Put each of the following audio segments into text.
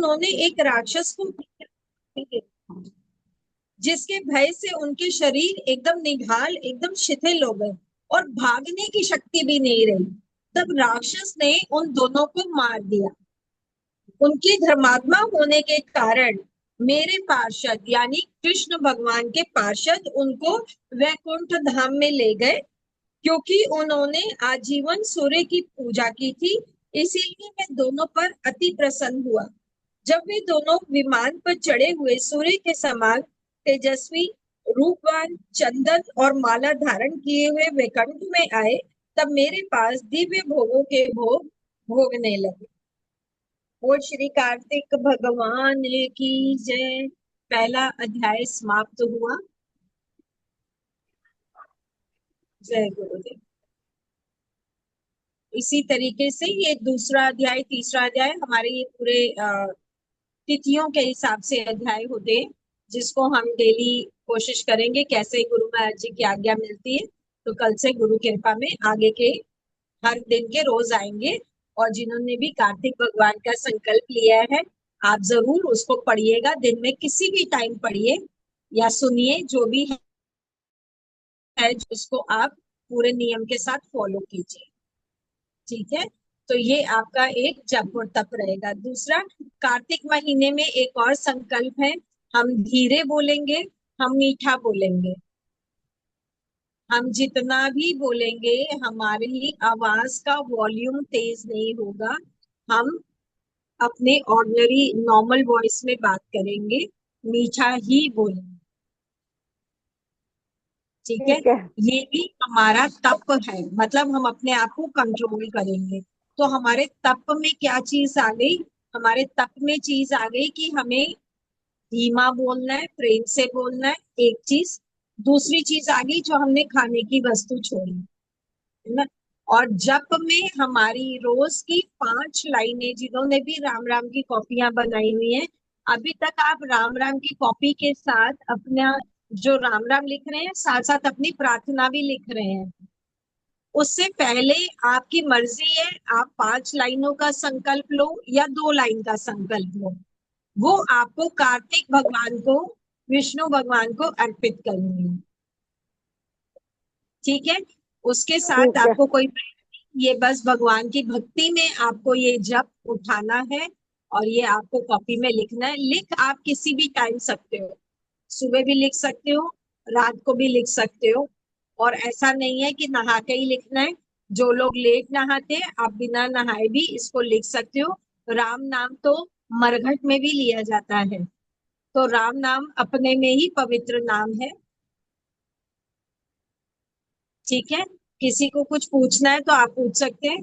उन्होंने एक राक्षस को जिसके भय से उनके शरीर एकदम निढाल, एकदम शिथिल हो गए और भागने की शक्ति भी नहीं रही। तब राक्षस ने उन दोनों को मार दिया। उनके धर्मात्मा होने के कारण मेरे पार्षद यानी कृष्ण भगवान के पार्षद उनको वैकुंठ धाम में ले गए, क्योंकि उन्होंने आजीवन सूर्य की पूजा की थी। इसीलिए मैं दोनों पर अति प्रसन्न हुआ। जब वे दोनों विमान पर चढ़े हुए सूर्य के समान तेजस्वी, रूपवान, चंदन और माला धारण किए हुए वैकुंठ में आए, तब मेरे पास दिव्य भोगों के भोग भोगने लगे। बोल श्री कार्तिक भगवान की जय। पहला अध्याय समाप्त हुआ। जय गुरुदेव। इसी तरीके से ये दूसरा अध्याय, तीसरा अध्याय हमारे ये पूरे तिथियों के हिसाब से अध्याय होते हैं, जिसको हम डेली कोशिश करेंगे। कैसे गुरु महाराज जी की आज्ञा मिलती है तो कल से गुरु कृपा में आगे के हर दिन के रोज आएंगे। और जिन्होंने भी कार्तिक भगवान का संकल्प लिया है, आप जरूर उसको पढ़िएगा। दिन में किसी भी टाइम पढ़िए या सुनिए, जो भी है उसको आप पूरे नियम के साथ फॉलो कीजिए। ठीक है, तो ये आपका एक जप और तप रहेगा। दूसरा, कार्तिक महीने में एक और संकल्प है, हम धीरे बोलेंगे, हम मीठा बोलेंगे। हम जितना भी बोलेंगे हमारी आवाज का वॉल्यूम तेज नहीं होगा। हम अपने ऑर्डिनरी नॉर्मल वॉइस में बात करेंगे, मीठा ही बोलेंगे। ठीक है, ठीक है। ये भी हमारा तप है, मतलब हम अपने आप को कंट्रोल करेंगे। तो हमारे तप में क्या चीज आ गई? हमारे तप में चीज आ गई कि हमें धीमा बोलना है, प्रेम से बोलना है, एक चीज। दूसरी चीज आ गई जो हमने खाने की वस्तु छोड़ी, है ना। और जप में हमारी रोज की 5 लाइनें, जिन्होंने भी राम राम की कॉपियां बनाई हुई हैं, अभी तक आप राम राम की कॉपी के साथ अपना जो राम राम लिख रहे हैं, साथ साथ अपनी प्रार्थना भी लिख रहे हैं। उससे पहले आपकी मर्जी है, आप 5 लाइनों का संकल्प लो या 2 लाइन का संकल्प लो। वो आपको कार्तिक भगवान को, विष्णु भगवान को अर्पित करनी है। ठीक है, उसके साथ ठीक है। आपको कोई, ये बस भगवान की भक्ति में आपको ये जप उठाना है और ये आपको कॉपी में लिखना है। लिख आप किसी भी टाइम सकते हो, सुबह भी लिख सकते हो, रात को भी लिख सकते हो। और ऐसा नहीं है कि नहा के ही लिखना है। जो लोग लेट नहाते हैं, आप बिना नहाए भी इसको लिख सकते हो। राम नाम तो मरघट में भी लिया जाता है, तो राम नाम अपने में ही पवित्र नाम है। ठीक है, किसी को कुछ पूछना है तो आप पूछ सकते हैं।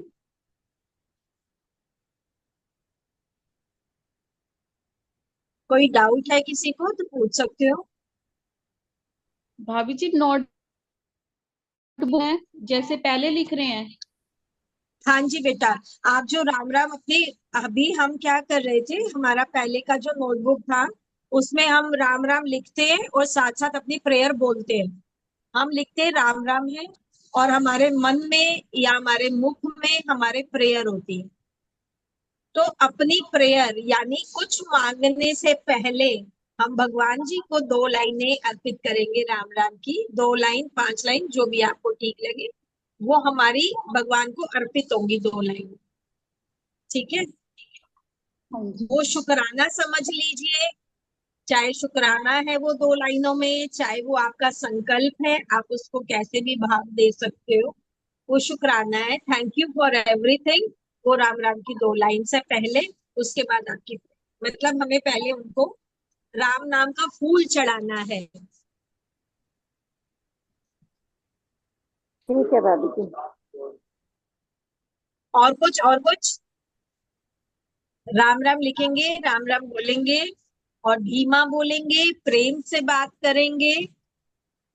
कोई डाउट है किसी को तो पूछ सकते हो। भाभी जी, नोटबुक है जैसे पहले लिख रहे हैं? हाँ जी बेटा, आप जो राम राम अपने, अभी हम क्या कर रहे थे, हमारा पहले का जो नोटबुक था उसमें हम राम राम लिखते हैं और साथ साथ अपनी प्रेयर बोलते हैं। हम लिखते हैं राम राम है, और हमारे मन में या हमारे मुख में हमारे प्रेयर होती है। तो अपनी प्रेयर यानी कुछ मांगने से पहले हम भगवान जी को 2 लाइनें अर्पित करेंगे राम राम की, 2 लाइन, 5 लाइन, जो भी आपको ठीक लगे, वो हमारी भगवान को अर्पित होंगी 2 लाइन। ठीक है, हाँ जी। वो शुक्राना समझ लीजिए। चाहे शुक्राना है वो 2 लाइनों में, चाहे वो आपका संकल्प है, आप उसको कैसे भी भाव दे सकते हो। वो शुक्राना है, थैंक यू फॉर एवरीथिंग। वो राम राम की 2 लाइन से पहले, उसके बाद आपकी, मतलब हमें पहले उनको राम नाम का फूल चढ़ाना है। ठीक है भाभी जी। और कुछ, और कुछ? राम राम लिखेंगे, राम राम बोलेंगे और धीमा बोलेंगे, प्रेम से बात करेंगे।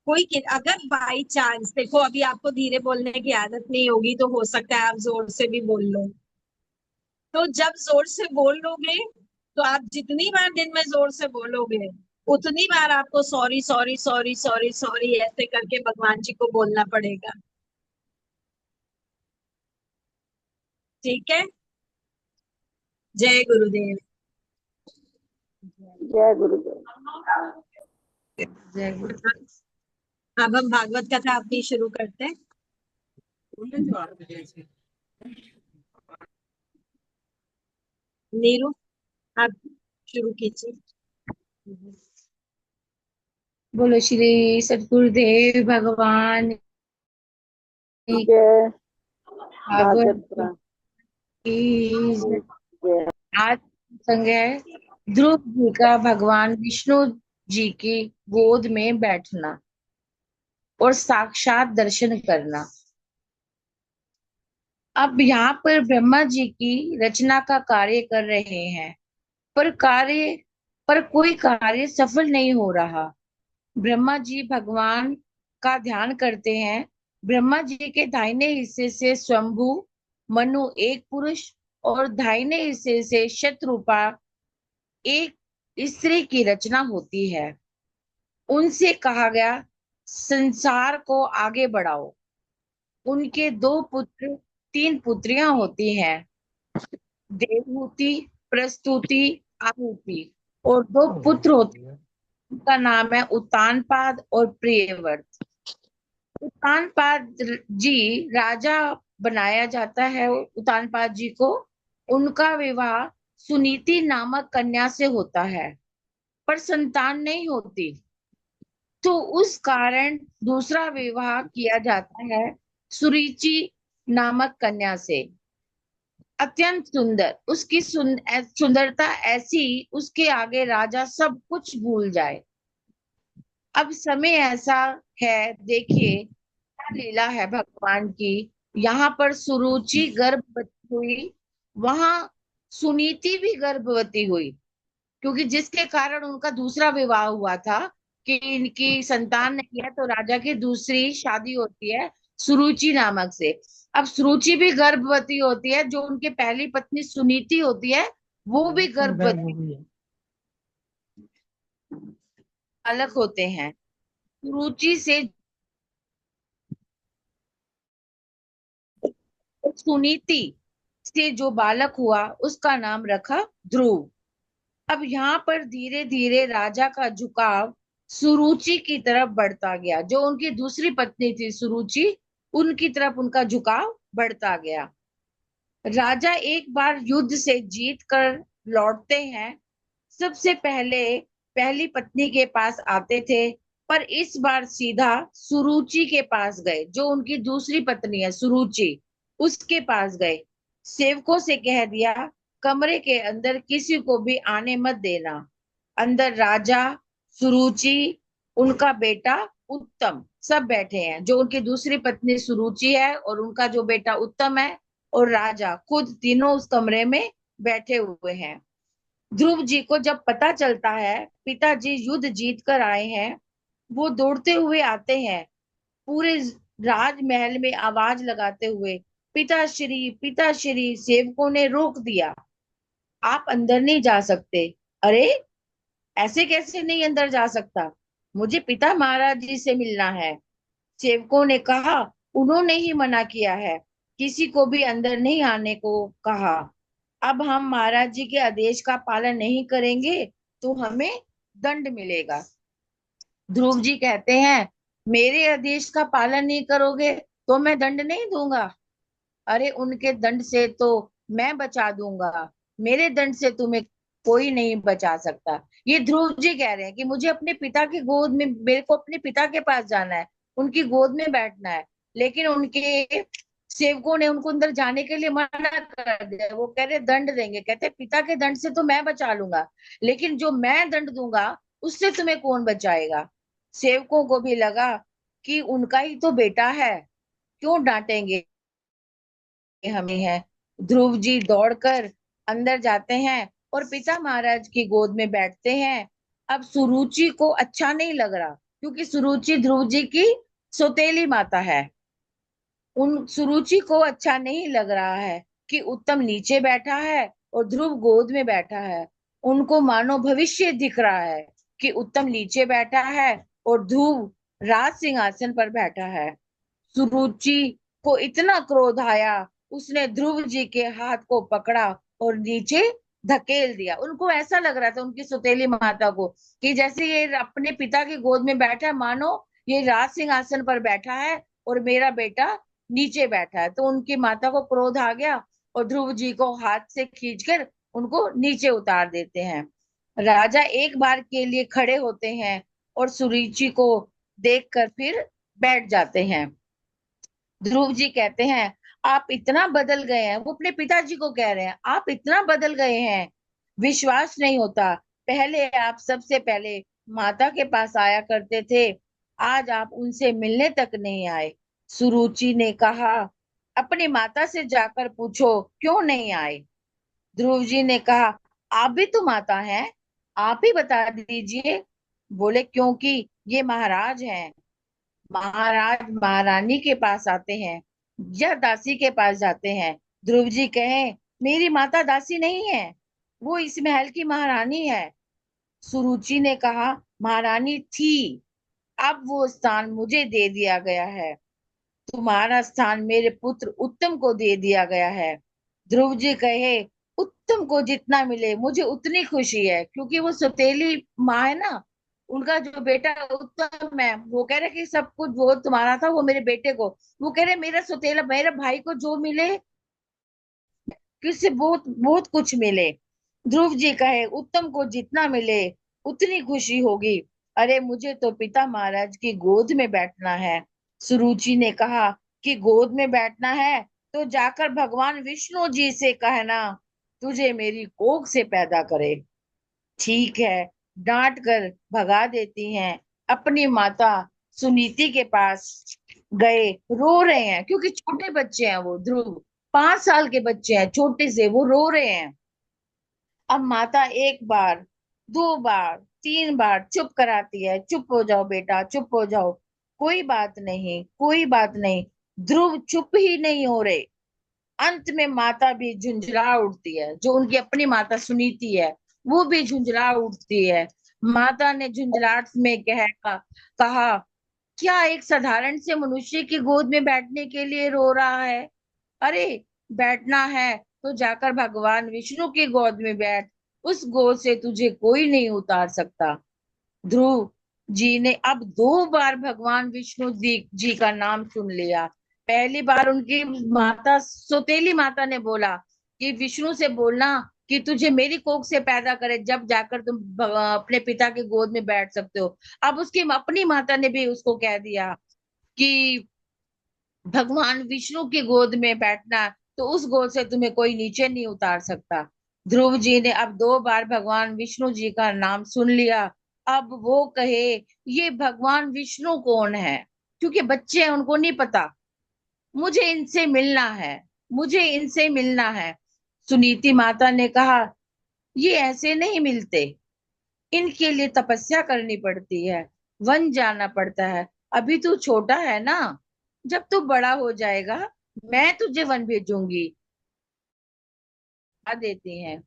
अगर बाई चांस देखो अभी आपको धीरे बोलने की आदत नहीं होगी, तो हो सकता है आप जोर से भी बोल लो। तो जब जोर से बोल लोगे, तो आप जितनी बार दिन में जोर से बोलोगे, उतनी बार आपको sorry sorry sorry sorry sorry ऐसे करके भगवान जी को बोलना पड़ेगा। ठीक है, जय गुरुदेव। जय गुरुदेव। जय गुरु। अब हम भागवत कथा अपनी शुरू करते हैं। नीरू, आप शुरू कीजिए। बोलो श्री सतगुरुदेव भगवान की जय भागवत भागवत पुराण की जय। जय। आज संग है ध्रुव जी का भगवान विष्णु जी की गोद में बैठना और साक्षात दर्शन करना। अब यहाँ पर ब्रह्मा जी की रचना का कार्य कर रहे हैं, पर कोई कार्य सफल नहीं हो रहा। ब्रह्मा जी भगवान का ध्यान करते हैं। ब्रह्मा जी के दाहिने हिस्से से स्वयंभू मनु एक पुरुष और दाहिने हिस्से से शतरूपा एक स्त्री की रचना होती है। उनसे कहा गया संसार को आगे बढ़ाओ। उनके 2 पुत्र 3 पुत्रियां होती हैं, देवहूति, प्रस्तुति, आहुति, और 2 पुत्र होते हैं। उनका नाम है उत्तानपाद और प्रियव्रत। उत्तानपाद जी राजा बनाया जाता है। उत्तानपाद जी को उनका विवाह सुनीति नामक कन्या से होता है, पर संतान नहीं होती, तो उस कारण दूसरा विवाह किया जाता है सुरुचि नामक कन्या से। अत्यंत सुंदर, उसकी सुंदरता ऐसी, उसके आगे राजा सब कुछ भूल जाए। अब समय ऐसा है, देखिए क्या लीला है भगवान की। यहाँ पर सुरुचि गर्भवती हुई, वहां सुनीति भी गर्भवती हुई, क्योंकि जिसके कारण उनका दूसरा विवाह हुआ था कि इनकी संतान नहीं है, तो राजा की दूसरी शादी होती है सुरुचि नामक से। अब सुरुचि भी गर्भवती होती है, जो उनकी पहली पत्नी सुनीति होती है वो भी गर्भवती, अलग होते हैं। सुरुचि से सुनीति से जो बालक हुआ उसका नाम रखा ध्रुव। अब यहाँ पर धीरे धीरे राजा का झुकाव सुरुचि की तरफ बढ़ता गया। जो उनकी दूसरी पत्नी थी सुरुचि, उनकी तरफ उनका झुकाव बढ़ता गया। राजा एक बार युद्ध से जीत कर लौटते हैं। सबसे पहले पहली पत्नी के पास आते थे, पर इस बार सीधा सुरुचि के पास गए। जो उनकी दूसरी पत्नी है सुरुचि, उसके पास गए। सेवकों से कह दिया कमरे के अंदर किसी को भी आने मत देना। अंदर राजा, सुरुचि, उनका बेटा उत्तम सब बैठे हैं। जो उनकी दूसरी पत्नी सुरुचि है और उनका जो बेटा उत्तम है और राजा खुद, तीनों उस कमरे में बैठे हुए हैं। ध्रुव जी को जब पता चलता है पिताजी युद्ध जीत कर आए हैं, वो दौड़ते हुए आते हैं, पूरे राजमहल में आवाज लगाते हुए, पिताश्री पिताश्री। सेवकों ने रोक दिया, आप अंदर नहीं जा सकते। अरे ऐसे कैसे नहीं अंदर जा सकता, मुझे पिता महाराज जी से मिलना है। सेवकों ने कहा उन्होंने ही मना किया है, किसी को भी अंदर नहीं आने को कहा। अब हम महाराज जी के आदेश का पालन नहीं करेंगे तो हमें दंड मिलेगा। ध्रुव जी कहते हैं मेरे आदेश का पालन नहीं करोगे तो मैं दंड नहीं दूंगा। अरे उनके दंड से तो मैं बचा दूंगा, मेरे दंड से तुम्हें कोई नहीं बचा सकता। ये ध्रुव जी कह रहे हैं कि मुझे अपने पिता की गोद में, मेरे को अपने पिता के पास जाना है, उनकी गोद में बैठना है। लेकिन उनके सेवकों ने उनको अंदर जाने के लिए मना कर दिया। वो कह रहे दंड देंगे, कहते पिता के दंड से तो मैं बचा लूंगा, लेकिन जो मैं दंड दूंगा उससे तुम्हें कौन बचाएगा। सेवकों को भी लगा कि उनका ही तो बेटा है, क्यों डांटेंगे हमें है। ध्रुव जी दौड़कर अंदर जाते हैं और पिता महाराज की गोद में बैठते हैं। अब सुरुचि को अच्छा नहीं लग रहा, क्योंकि सुरुचि ध्रुव जी की सौतेली माता है। उन सुरुचि को अच्छा नहीं लग रहा है कि उत्तम नीचे बैठा है और ध्रुव गोद में बैठा है। उनको मानो भविष्य दिख रहा है कि उत्तम नीचे बैठा है और ध्रुव राज सिंहासन पर बैठा है। सुरुचि को इतना क्रोध आया, उसने ध्रुव जी के हाथ को पकड़ा और नीचे धकेल दिया। उनको ऐसा लग रहा था उनकी सौतेली माता को कि जैसे ये अपने पिता की गोद में बैठा है, मानो ये राज सिंहासन पर बैठा है और मेरा बेटा नीचे बैठा है। तो उनकी माता को क्रोध आ गया और ध्रुव जी को हाथ से खींचकर उनको नीचे उतार देते हैं। राजा एक बार के लिए खड़े होते हैं और सुरुचि को देखकर फिर बैठ जाते हैं। ध्रुव जी कहते हैं, आप इतना बदल गए हैं। वो अपने पिताजी को कह रहे हैं, आप इतना बदल गए हैं, विश्वास नहीं होता। पहले आप सबसे पहले माता के पास आया करते थे, आज आप उनसे मिलने तक नहीं आए। सुरुचि ने कहा, अपनी माता से जाकर पूछो क्यों नहीं आए। ध्रुव जी ने कहा, आप भी तो माता हैं, आप ही बता दीजिए। बोले, क्योंकि ये महाराज हैं, महाराज महारानी के पास आते हैं या दासी के पास जाते हैं। ध्रुव जी कहें, मेरी माता दासी नहीं है, वो इस महल की महारानी है। सुरुचि ने कहा, महारानी थी, अब वो स्थान मुझे दे दिया गया है, तुम्हारा स्थान मेरे पुत्र उत्तम को दे दिया गया है। ध्रुव जी कहे, उत्तम को जितना मिले मुझे उतनी खुशी है, क्योंकि वो सौतेली माँ है ना, उनका जो बेटा उत्तम है, वो कह रहे कि सब कुछ वो तुम्हारा था वो मेरे बेटे को, वो कह रहे मेरा सौतेला मेरे भाई को जो मिले किससे बहुत बहुत कुछ मिले। ध्रुव जी कहे, उत्तम को जितना मिले उतनी खुशी होगी। अरे मुझे तो पिता महाराज की गोद में बैठना है। सुरुचि ने कहा कि गोद में बैठना है तो जाकर भगवान विष्णु जी से कहना तुझे मेरी कोख से पैदा करे। ठीक है, डांट कर भगा देती हैं। अपनी माता सुनीति के पास गए, रो रहे हैं क्योंकि छोटे बच्चे हैं, वो ध्रुव 5 साल के बच्चे हैं, छोटे से वो रो रहे हैं। अब माता एक बार, 2 बार, 3 बार चुप कराती है, चुप हो जाओ बेटा, चुप हो जाओ, कोई बात नहीं, कोई बात नहीं। ध्रुव चुप ही नहीं हो रहे। अंत में माता भी झुंझला उठती है, जो उनकी अपनी माता सुनीति है वो भी झुंझला उठती है। माता ने झुंझलाहट में कहा, क्या एक साधारण से मनुष्य की गोद में बैठने के लिए रो रहा है? अरे बैठना है तो जाकर भगवान विष्णु की गोद में बैठ, उस गोद से तुझे कोई नहीं उतार सकता। ध्रुव जी ने अब 2 बार भगवान विष्णु जी का नाम सुन लिया। पहली बार उनकी माता सौतेली माता ने बोला कि विष्णु से बोलना कि तुझे मेरी कोख से पैदा करे, जब जाकर तुम अपने पिता के गोद में बैठ सकते हो। अब उसकी अपनी माता ने भी उसको कह दिया कि भगवान विष्णु की गोद में बैठना, तो उस गोद से तुम्हें कोई नीचे नहीं उतार सकता। ध्रुव जी ने अब 2 बार भगवान विष्णु जी का नाम सुन लिया। अब वो कहे, ये भगवान विष्णु कौन है? क्योंकि बच्चे हैं, उनको नहीं पता। मुझे इनसे मिलना है, मुझे इनसे मिलना है। सुनीति माता ने कहा, ये ऐसे नहीं मिलते, इनके लिए तपस्या करनी पड़ती है, वन जाना पड़ता है। अभी तू छोटा है ना, जब तू बड़ा हो जाएगा मैं तुझे वन भेजूंगी। आ देती हैं,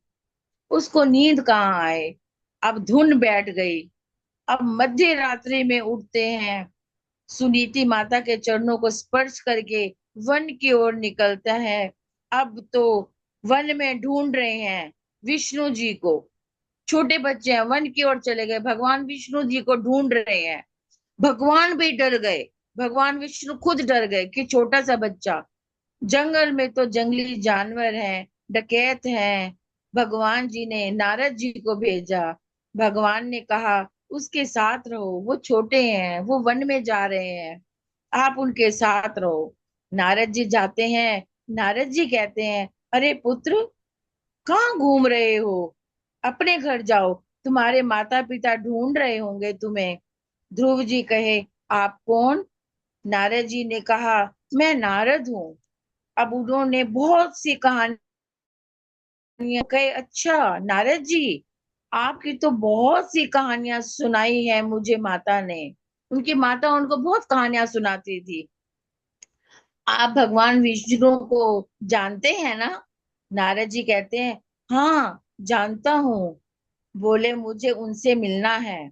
उसको नींद कहाँ आए, अब धुन बैठ गई। अब मध्य रात्रि में उठते हैं, सुनीति माता के चरणों को स्पर्श करके वन की ओर निकलता है। अब तो वन में ढूंढ रहे हैं विष्णु जी को। छोटे बच्चे हैं, वन की ओर चले गए, भगवान विष्णु जी को ढूंढ रहे हैं। भगवान भी डर गए, भगवान विष्णु खुद डर गए कि छोटा सा बच्चा, जंगल में तो जंगली जानवर हैं, डकैत हैं। भगवान जी ने नारद जी को भेजा। भगवान ने कहा, उसके साथ रहो, वो छोटे हैं, वो वन में जा रहे हैं, आप उनके साथ रहो। नारद जी जाते हैं। नारद जी कहते हैं, अरे पुत्र, कहाँ घूम रहे हो? अपने घर जाओ, तुम्हारे माता पिता ढूंढ रहे होंगे तुम्हें। ध्रुव जी कहे, आप कौन? नारद जी ने कहा, मैं नारद हूँ। अब उन्होंने बहुत सी कहानियां कहे, अच्छा नारद जी, आपकी तो बहुत सी कहानियां सुनाई है मुझे माता ने। उनकी माता उनको बहुत कहानियां सुनाती थी। आप भगवान विष्णु को जानते हैं ना? नारद जी कहते हैं, हाँ जानता हूँ। बोले, मुझे उनसे मिलना है।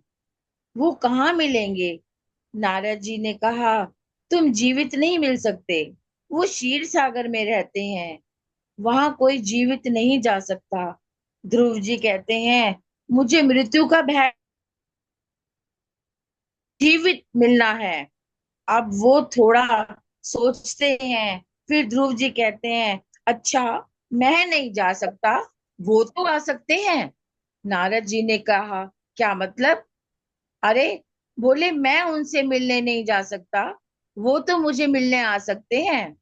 वो कहाँ मिलेंगे? नारद जी ने कहा, तुम जीवित नहीं मिल सकते, वो क्षीर सागर में रहते हैं, वहां कोई जीवित नहीं जा सकता। ध्रुव जी कहते हैं मुझे मृत्यु का भय, जीवित मिलना है। अब वो थोड़ा सोचते हैं, फिर ध्रुव जी कहते हैं अच्छा, मैं नहीं जा सकता, वो तो आ सकते हैं। नारद जी ने कहा क्या मतलब? अरे, बोले मैं उनसे मिलने नहीं जा सकता, वो तो मुझे मिलने आ सकते हैं।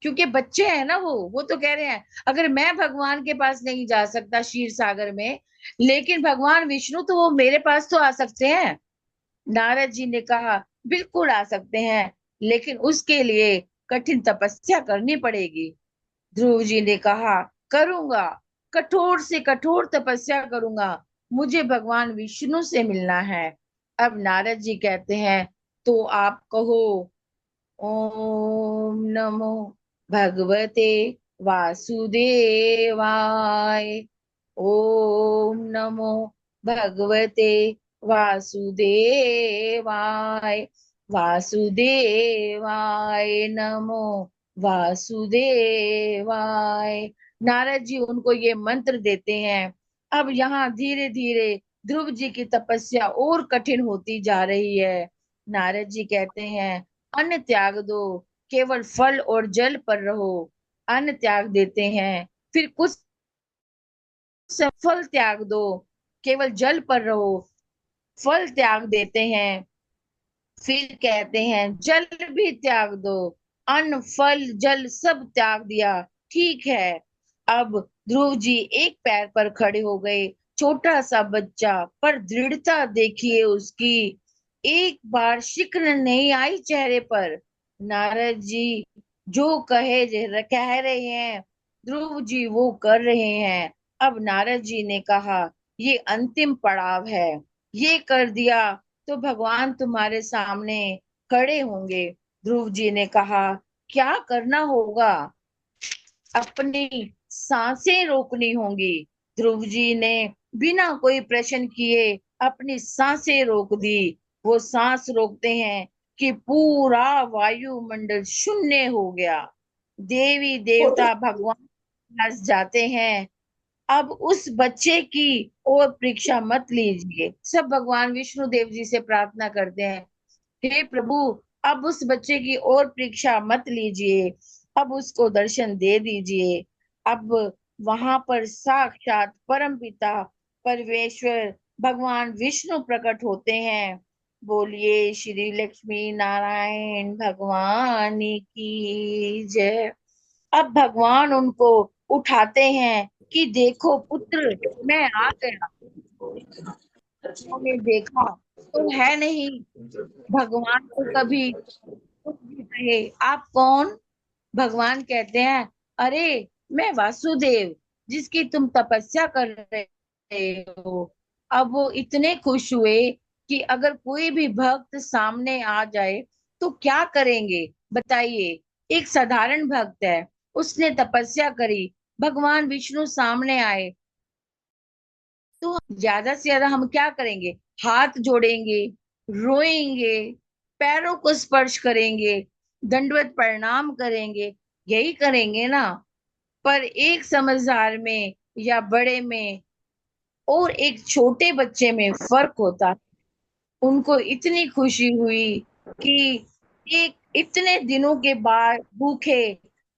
क्योंकि बच्चे हैं ना, वो तो कह रहे हैं अगर मैं भगवान के पास नहीं जा सकता क्षीर सागर में, लेकिन भगवान विष्णु तो वो मेरे पास तो आ सकते हैं। नारद जी ने कहा बिल्कुल आ सकते हैं, लेकिन उसके लिए कठिन तपस्या करनी पड़ेगी। ध्रुव जी ने कहा करूंगा, कठोर से कठोर तपस्या करूंगा, मुझे भगवान विष्णु से मिलना है। अब नारद जी कहते हैं तो आप कहो ओम नमो भगवते वासुदेवाय, ओम नमो भगवते वासुदेवाय, वासुदेवाय नमो, वासुदेवाय। नारद जी उनको ये मंत्र देते हैं। अब यहाँ धीरे धीरे ध्रुव जी की तपस्या और कठिन होती जा रही है। नारद जी कहते हैं अन्न त्याग दो, केवल फल और जल पर रहो। अन्न त्याग देते हैं, फिर कुछ फल त्याग दो, केवल जल पर रहो। फल त्याग देते हैं, फिर कहते हैं जल भी त्याग दो। अन्न फल जल सब त्याग दिया, ठीक है। अब ध्रुव जी एक पैर पर खड़े हो गए, छोटा सा बच्चा, पर दृढ़ता देखिए उसकी, एक बार शिकन नहीं आई चेहरे पर। नारद जी जो कह रहे हैं, ध्रुव जी वो कर रहे हैं। अब नारद जी ने कहा ये अंतिम पड़ाव है, ये कर दिया तो भगवान तुम्हारे सामने खड़े होंगे। ध्रुव जी ने कहा क्या करना होगा? अपनी सांसें रोकनी होंगी। ध्रुव जी ने बिना कोई प्रश्न किए अपनी सांसें रोक दी। वो सांस रोकते हैं कि पूरा वायुमंडल शून्य हो गया। देवी देवता भगवान हंस जाते हैं। अब उस बच्चे की और परीक्षा मत लीजिए। सब भगवान विष्णु देव जी से प्रार्थना करते हैं हे प्रभु, अब उस बच्चे की और परीक्षा मत लीजिए, अब उसको दर्शन दे दीजिए। अब वहां पर साक्षात परम पिता परमेश्वर भगवान विष्णु प्रकट होते हैं। बोलिए श्री लक्ष्मी नारायण भगवान की जय। अब भगवान उनको उठाते हैं कि देखो पुत्र, मैं आ गया। उन्होंने देखा तो है नहीं, भगवान को कभी कुछ भी कहे आप कौन? भगवान कहते हैं अरे, मैं वासुदेव, जिसकी तुम तपस्या कर रहे हो। अब वो इतने खुश हुए कि अगर कोई भी भक्त सामने आ जाए तो क्या करेंगे बताइए। एक साधारण भक्त है, उसने तपस्या करी, भगवान विष्णु सामने आए, तो ज्यादा से ज्यादा हम क्या करेंगे? हाथ जोड़ेंगे, रोएंगे, पैरों को स्पर्श करेंगे, दंडवत प्रणाम करेंगे, यही करेंगे ना। पर एक समझदार में या बड़े में और एक छोटे बच्चे में फर्क होता है। उनको इतनी खुशी हुई कि एक इतने दिनों के बाद भूखे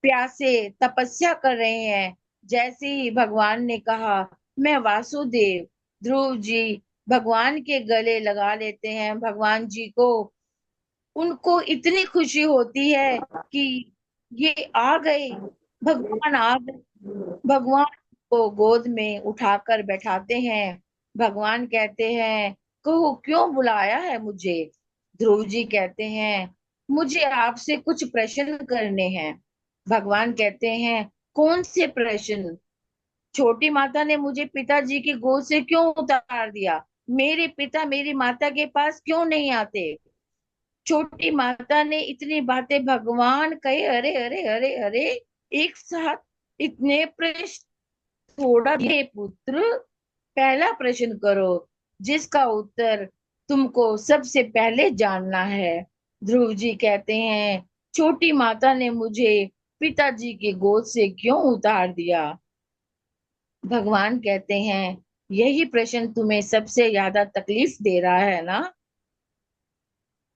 प्यासे तपस्या कर रहे हैं। जैसे ही भगवान ने कहा मैं वासुदेव, ध्रुव जी भगवान के गले लगा लेते हैं भगवान जी को। उनको इतनी खुशी होती है कि ये आ गए, भगवान आ गए। भगवान को गोद में उठाकर बैठाते हैं। भगवान कहते हैं कहो क्यों बुलाया है मुझे? ध्रुव जी कहते हैं मुझे आपसे कुछ प्रश्न करने हैं। भगवान कहते हैं कौन से प्रश्न? छोटी माता ने मुझे पिताजी की गोद से क्यों उतार दिया? मेरे पिता मेरी माता के पास क्यों नहीं आते? छोटी माता ने इतनी बातें भगवान कहे, अरे अरे अरे अरे, एक साथ इतने प्रश्न? थोड़ा हे पुत्र, पहला प्रश्न करो जिसका उत्तर तुमको सबसे पहले जानना है। ध्रुव जी कहते हैं छोटी माता ने मुझे पिताजी की गोद से क्यों उतार दिया? भगवान कहते हैं, यही प्रश्न तुम्हें सबसे ज्यादा तकलीफ दे रहा है ना।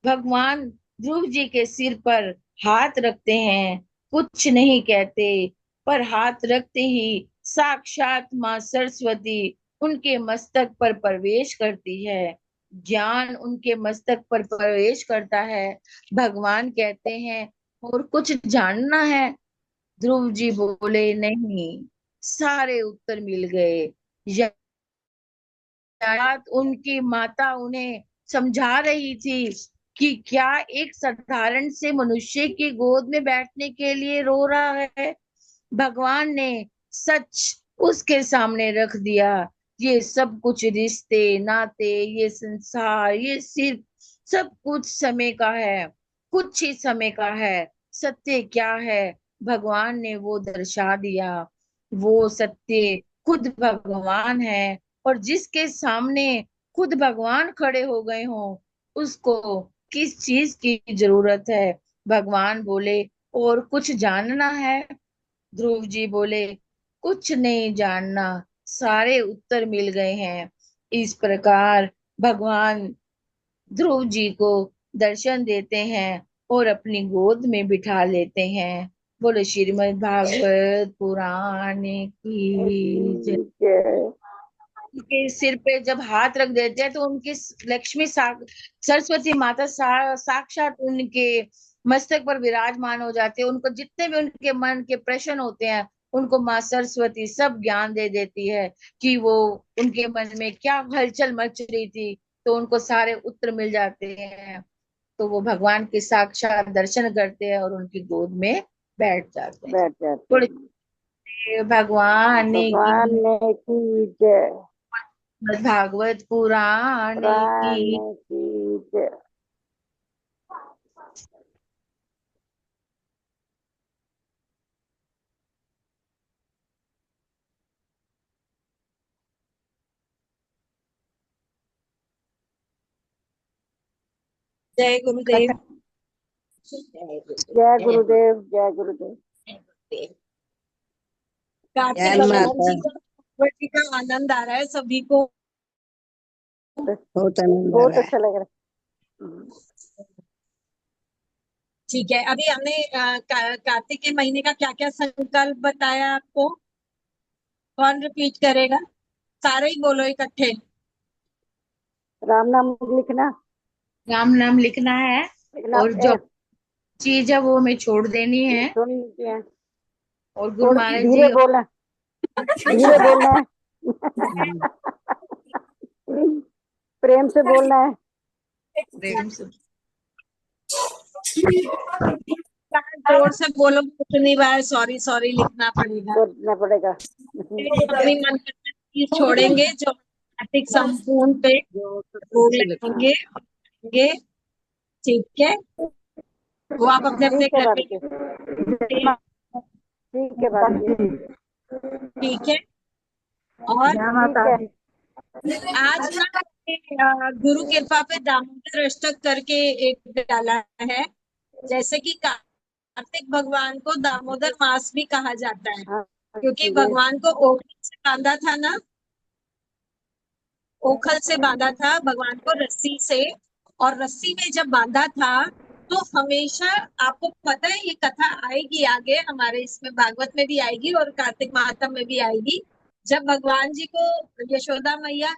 भगवान ध्रुव जी के सिर पर हाथ रखते हैं, कुछ नहीं कहते, पर हाथ रखते ही साक्षात माँ सरस्वती उनके मस्तक पर प्रवेश करती है। ज्ञान उनके मस्तक पर प्रवेश करता है। भगवान कहते हैं, और कुछ जानना है। ध्रुव जी बोले, नहीं। सारे उत्तर मिल गए। रात उनकी माता उन्हें समझा रही थी कि क्या एक साधारण से मनुष्य की गोद में बैठने के लिए रो रहा है। भगवान ने सच उसके सामने रख दिया। ये सब कुछ रिश्ते नाते, ये संसार, ये सिर्फ सब कुछ समय का है, कुछ ही समय का है। सत्य क्या है, भगवान ने वो दर्शा दिया। वो सत्य खुद भगवान है, और जिसके सामने खुद भगवान खड़े हो गए हों, उसको किस चीज की जरूरत है। भगवान बोले, और कुछ जानना है। ध्रुव जी बोले, कुछ नहीं जानना, सारे उत्तर मिल गए हैं। इस प्रकार भगवान ध्रुव जी को दर्शन देते हैं और अपनी गोद में बिठा लेते हैं। बोले श्रीमद् भागवत पुराण की जय। जय। उनके सिर पे जब हाथ रख देते हैं तो उनकी लक्ष्मी सरस्वती माता साक्षात उनके मस्तक पर विराजमान हो जाते हैं। उनको जितने भी उनके मन के प्रश्न होते हैं, उनको माँ सरस्वती सब ज्ञान दे देती है कि वो उनके मन में क्या हलचल मच रही थी, तो उनको सारे उत्तर मिल जाते हैं। तो वो भगवान के साक्षात दर्शन करते हैं और उनकी गोद में बैठ जाते हैं। बैठ जाते थोड़े हैं। भगवान भगवान की ने की जय। भागवत पुराण पुराण की। की जय। जय गुरुदेव। जय गुरुदेव, जय गुरुदेव। कार्तिक जय भगवान माता। जी का भगवत जी का आनंद आ रहा है सभी को। बहुत आनंद आ बहुत रहा है। अच्छा लग रहा है। ठीक है, अभी हमने कार्तिक के महीने का क्या क्या संकल्प बताया आपको, कौन रिपीट करेगा? सारे ही बोलो इकट्ठे। राम नाम लिखना, राम नाम लिखना है, लिखना और जो चीज है वो हमें छोड़ देनी है। सुननी है। और गुरु थोड़ी महाराज धीरे जी बोलना, धीरे बोलना है। प्रेम से बोलना है। प्रेम से। जोर से बोलो, कुछ नहीं रहा, सॉरी सॉरी लिखना पड़ेगा। बोलना पड़ेगा। अपनी मन की चीज छोड़ेंगे जो कार्तिक संपूर्ण पे भोग लगाएंगे। ठीक है, वो आप अपने अपने ठीक है घर बाबू पे। जी, ठीक है बाबू जी। ठीक है, और ठीक है। आज ना गुरु कृपा पे दामोदर अष्टक करके एक डाला है। जैसे कि कार्तिक भगवान को दामोदर मास भी कहा जाता है, हाँ क्योंकि जी। भगवान को ओखल से बांधा था ना, ओखल से बांधा था भगवान को रस्सी से। और रस्सी में जब बांधा था तो हमेशा, आपको पता है ये कथा आएगी आगे हमारे इसमें भागवत में भी आएगी और कार्तिक महात्म में भी आएगी। जब भगवान जी को यशोदा मैया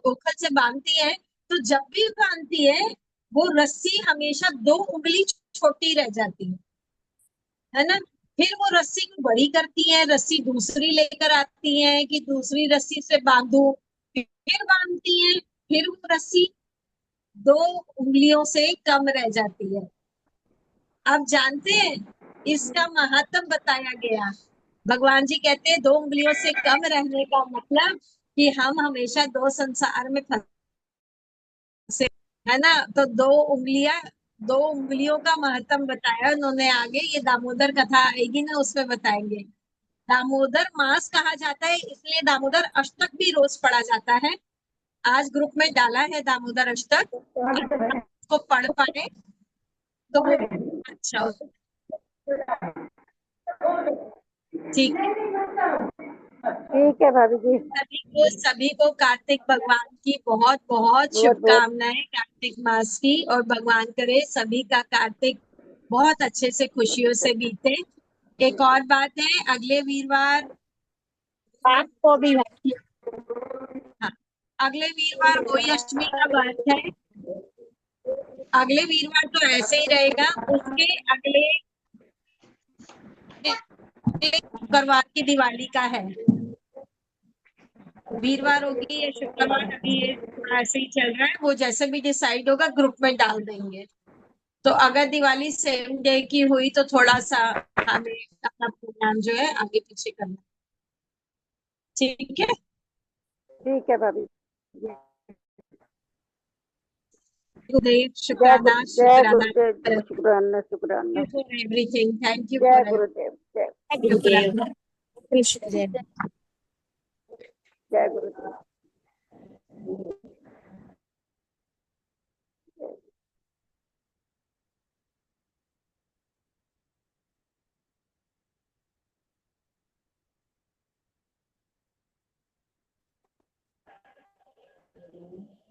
ओखल से बांधती है, तो जब भी बांधती है वो रस्सी हमेशा 2 उंगली छोटी रह जाती है ना। फिर वो रस्सी को बड़ी करती है, रस्सी दूसरी लेकर आती है कि दूसरी रस्सी से बांधू, फिर बांधती है, फिर वो रस्सी 2 उंगलियों से कम रह जाती है। आप जानते हैं इसका महत्व बताया गया। भगवान जी कहते हैं 2 उंगलियों से कम रहने का मतलब कि हम हमेशा 2 संसार में फंसे, है ना। तो 2 उंगलियों का महत्व बताया उन्होंने आगे, ये दामोदर कथा आएगी ना उसमें बताएंगे। दामोदर मास कहा जाता है, इसलिए दामोदर अष्टक भी रोज पढ़ा जाता है। आज ग्रुप में डाला है दामोदर अष्टक, अगर आप उसको पढ़ पाए तो वो अच्छा हो। ठीक है, ठीक है भाभी जी। सभी को कार्तिक भगवान की बहुत बहुत बहुत बहुत शुभकामनाएं कार्तिक मास की, और भगवान करे सभी का कार्तिक बहुत अच्छे से खुशियों से बीते। एक और बात है, अगले वीरवार आपको भी, हाँ, अगले वीरवार होली अष्टमी का व्रत है। अगले वीरवार तो ऐसे ही रहेगा, उसके अगले शुक्रवार की दिवाली का है। वीरवार होगी या शुक्रवार, अभी ये थोड़ा ऐसे ही चल रहा है, वो जैसे भी डिसाइड होगा ग्रुप में डाल देंगे। तो अगर दिवाली सेम डे की हुई तो थोड़ा सा हमें अपना प्रोग्राम जो है आगे पीछे करना। ठीक है। ठीक है भाभी जी। गुरुदेव, जय शुक्राना जय शुक्राना गुरुदेव जी, शुक्राना शुक्राना। फॉर एवरीथिंग, थैंक यू जय फॉर गुरुदेव, जय एवरीथिंग। जय गुरुदेव। जय